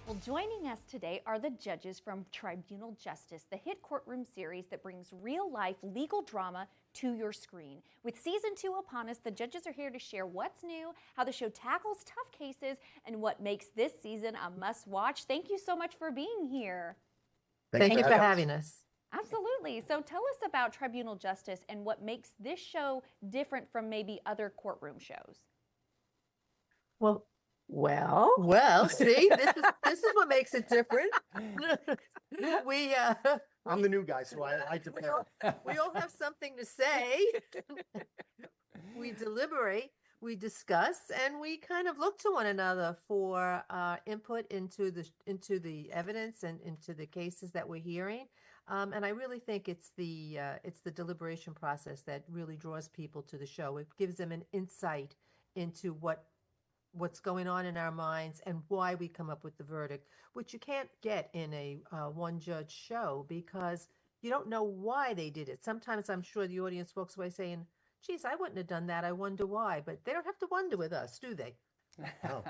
Well, joining us today are the judges from Tribunal Justice, the hit courtroom series that brings real-life legal drama to your screen. With season 2 upon us, the judges are here to share what's new, how the show tackles tough cases, and what makes this season a must-watch. Thank you so much for being here. Thank you for having us. Absolutely. So tell us about Tribunal Justice and what makes this show different from maybe other courtroom shows. Well, see, this is what makes it different. I'm the new guy, so I depend. We all have something to say. We deliberate, we discuss, and we kind of look to one another for input into the evidence and into the cases that we're hearing. And I really think it's the deliberation process that really draws people to the show. It gives them an insight into what's going on in our minds and why we come up with the verdict, which you can't get in a one-judge show because you don't know why they did it. Sometimes I'm sure the audience walks away saying, geez, I wouldn't have done that. I wonder why. But they don't have to wonder with us, do they? No.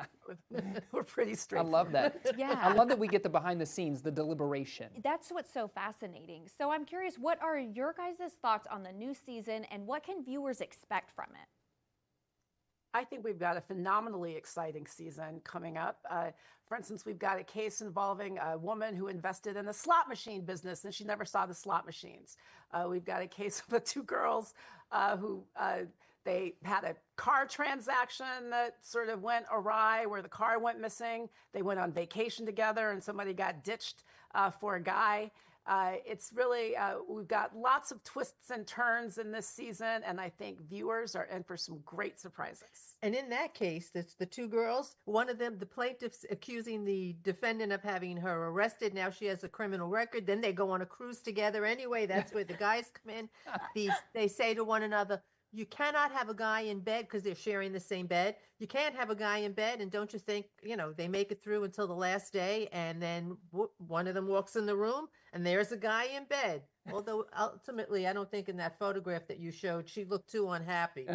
We're pretty I straightforward. love that. Yeah. I love that we get the behind the scenes, the deliberation. That's what's so fascinating. So I'm curious, what are your guys' thoughts on the new season and what can viewers expect from it? I think we've got a phenomenally exciting season coming up. For instance, we've got a case involving a woman who invested in the slot machine business and she never saw the slot machines. We've got a case with two girls who they had a car transaction that sort of went awry where the car went missing. They went on vacation together and somebody got ditched for a guy. It's really, we've got lots of twists and turns in this season, and I think viewers are in for some great surprises. And in that case, it's the two girls. One of them, the plaintiff's accusing the defendant of having her arrested. Now she has a criminal record. Then they go on a cruise together anyway. That's where the guys come in. They say to one another, you cannot have a guy in bed because they're sharing the same bed. You can't have a guy in bed. And don't you think, they make it through until the last day. And then one of them walks in the room and there's a guy in bed. Although ultimately, I don't think in that photograph that you showed, she looked too unhappy.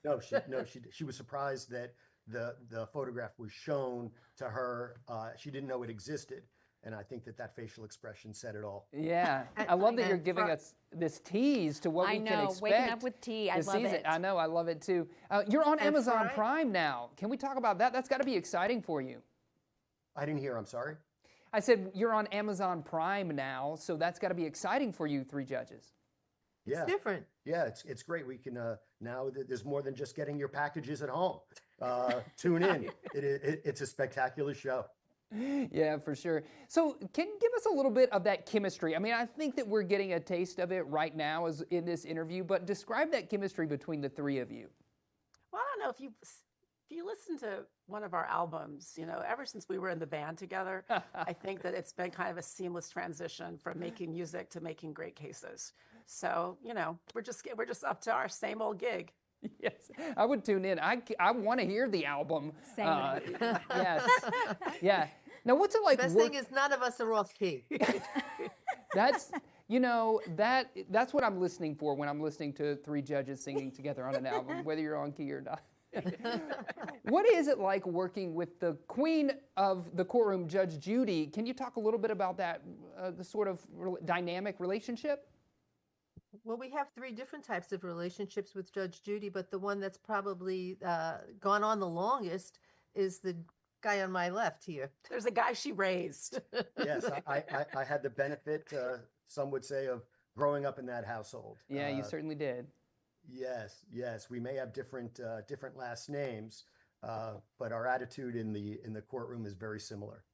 No, she was surprised that the photograph was shown to her. She didn't know it existed. And I think that facial expression said it all. Yeah, I love that you're giving us this tease to what we can expect. Waking up with tea. I love it. I know, I love it too. You're on Amazon Prime now. Can we talk about that? That's got to be exciting for you. I didn't hear, I'm sorry. I said you're on Amazon Prime now, so that's got to be exciting for you three judges. Yeah. It's different. Yeah, it's great. We can now there's more than just getting your packages at home. Tune in. It's a spectacular show. Yeah, for sure. So can you give us a little bit of that chemistry? I mean, I think that we're getting a taste of it right now as in this interview, but describe that chemistry between the three of you. Well, I don't know if you listen to one of our albums, ever since we were in the band together, I think that it's been kind of a seamless transition from making music to making great cases. So, we're just up to our same old gig. Yes, I would tune in. I want to hear the album. Same. Yes. Yeah. Now, what's it like? The best thing is none of us are off key. That's that's what I'm listening for when I'm listening to three judges singing together on an album, whether you're on key or not. What is it like working with the queen of the courtroom, Judge Judy? Can you talk a little bit about that the sort of dynamic relationship? Well, we have three different types of relationships with Judge Judy, but the one that's probably gone on the longest is the guy on my left here. There's a guy she raised. Yes, I had the benefit, some would say, of growing up in that household. Yeah, you certainly did. Yes. We may have different last names, but our attitude in the courtroom is very similar.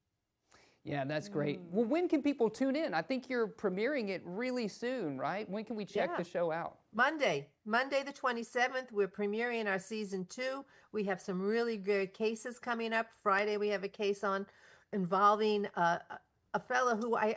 Yeah, that's great. Well, when can people tune in? I think you're premiering it really soon, right? When can we check the show out? Monday the 27th, we're premiering our season 2. We have some really good cases coming up. Friday, we have a case involving a fellow who I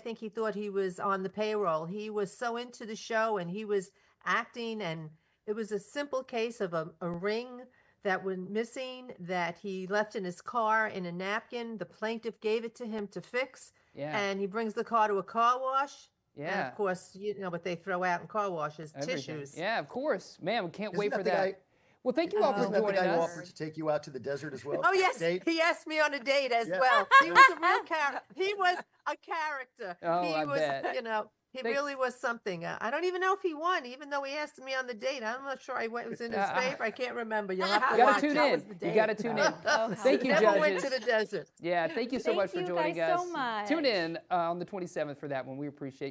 think he thought he was on the payroll. He was so into the show and he was acting, and it was a simple case of a ring that went missing that he left in his car in a napkin. The plaintiff gave it to him to fix. Yeah. And he brings the car to a car wash. Yeah. And of course, what they throw out in car washes, Everything. tissues. Yeah, of course. Man, we can't wait Isn't for that the that. guy- Well, thank you all for Isn't that the joining guy who us. offered to take you out to the desert as well? Oh yes, Date? he asked me on a date as Yeah. well. He was a real character. He was a character. Oh, he I was, bet. he Thanks. really was something. I don't even know if he won, even though he asked me on the date. I'm not sure it was in his favor. I can't remember. You'll have to You watch gotta tune How it. was in. the You date? gotta tune in. Oh, how Thank you, fun. Never went judges. to the desert. Yeah, thank you so Thank much for you joining guys us. so much. Tune in on the 27th for that one. We appreciate you.